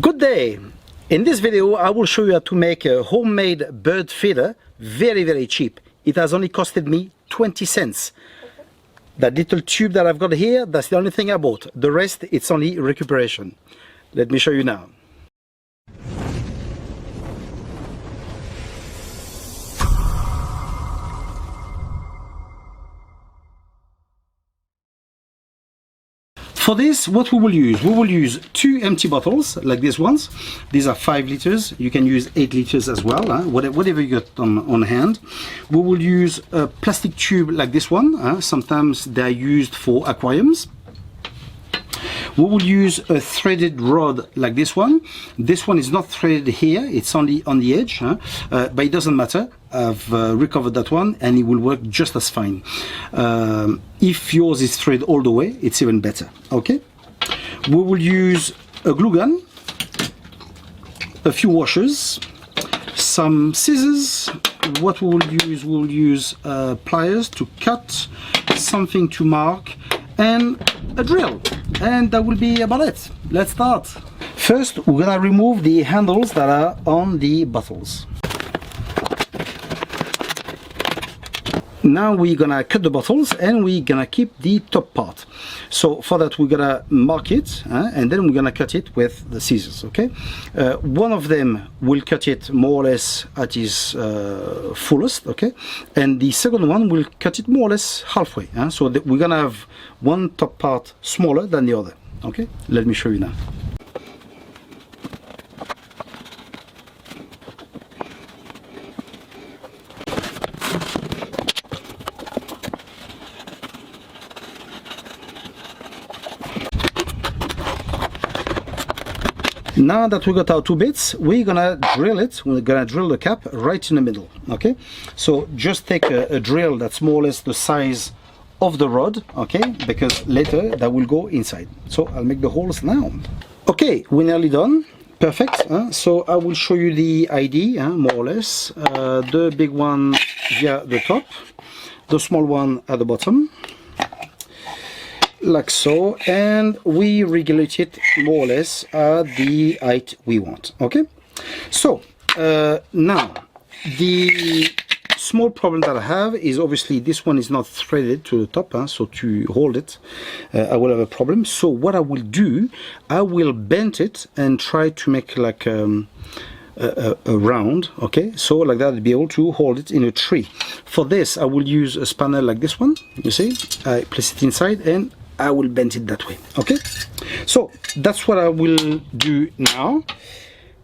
Good day! In this video I will show you how to make a homemade bird feeder very cheap. It has only costed me 20 cents. That little tube that I've got here, that's the only thing I bought. The rest, it's only recuperation. Let me show you now. For this, what we will use 2 empty bottles like these ones. These are 5 liters. You can use 8 liters as well, whatever you got on hand. We will use a plastic tube like this one. Sometimes they are used for aquariums. We will use a threaded rod like this one. This one is not threaded here, it's only on the edge, but it doesn't matter. I've recovered that one and it will work just as fine. If yours is threaded all the way, it's even better. Okay. We will use a glue gun, a few washers, some scissors. What we will use pliers to cut, something to mark, and a drill. And that will be about it. Let's start. First, we're gonna remove the handles that are on the bottles. Now we're gonna cut the bottles and we're gonna keep the top part. So for that we're gonna mark it and then we're gonna cut it with the scissors. Okay, one of them will cut it more or less at its fullest. Okay, and the second one will cut it more or less halfway. So that we're gonna have one top part smaller than the other. Okay, let me show you now. Now that we got our 2 bits, we're gonna drill it. We're gonna drill the cap right in the middle. Okay, so just take a drill that's more or less the size of the rod. Okay, because later that will go inside. So I'll make the holes now. Okay, we're nearly done. Perfect. So I will show you the ID, more or less. The big one via the top, the small one at the bottom, like so, and we regulate it more or less at the height we want. Okay, so now the small problem that I have is obviously this one is not threaded to the top, so to hold it I will have a problem. So what I will do, I will bend it and try to make like a round. Okay, so like that I'll be able to hold it in a tree. For this I will use a spanner like this one. You see, I place it inside and I will bend it that way. Okay, so that's what I will do now,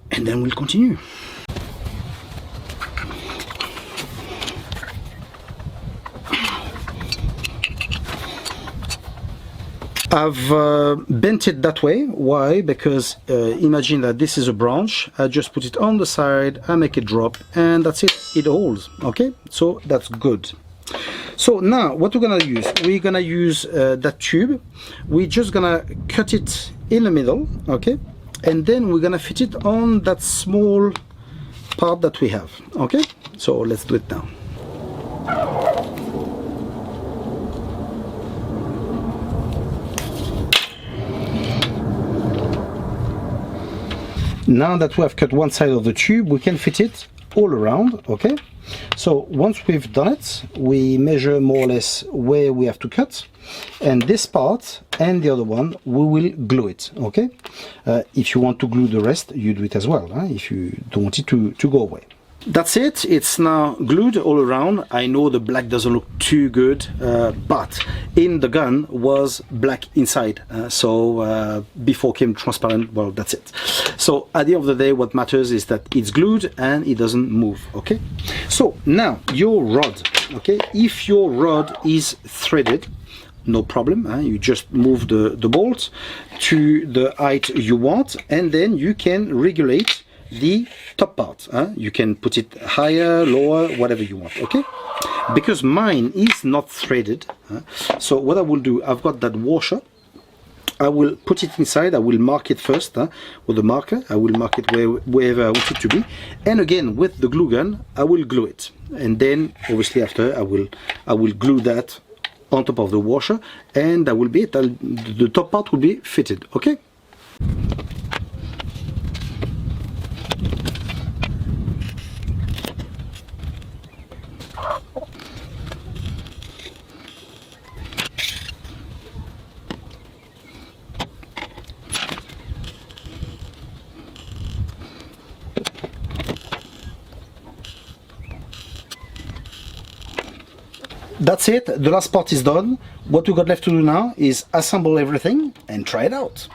and then we'll continue. I've bent it that way. Why? Because imagine that this is a branch. I just put it on the side, I make it drop, and that's it. It holds. Okay, so that's good. So now what we're gonna use that tube. We're just gonna cut it in the middle. Okay, and then we're gonna fit it on that small part that we have. Okay, so let's do it now. Now that we have cut one side of the tube, we can fit it all around. Okay, so once we've done it, we measure more or less where we have to cut, and this part and the other one we will glue it. Okay, if you want to glue the rest, you do it as well, if you don't want it to go away. That's it, it's now glued all around. I know the black doesn't look too good, but in the gun was black inside, so before came transparent. Well, that's it. So at the end of the day, what matters is that it's glued and it doesn't move. Okay, so now your rod. Okay, if your rod is threaded, no problem, you just move the bolt to the height you want, and then you can regulate the top part. You can put it higher, lower, whatever you want. Okay, because mine is not threaded, so what I will do, I've got that washer, I will put it inside. I will mark it first with the marker. I will mark it wherever I want it to be, and again with the glue gun I will glue it, and then obviously after I will glue that on top of the washer, and that will be it. The top part will be fitted. Okay. That's it, the last part is done. What we got left to do now is assemble everything and try it out.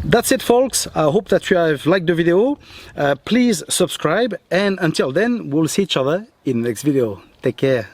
That's it, folks. I hope that you have liked the video. Please subscribe, and until then, we'll see each other in the next video. Take care.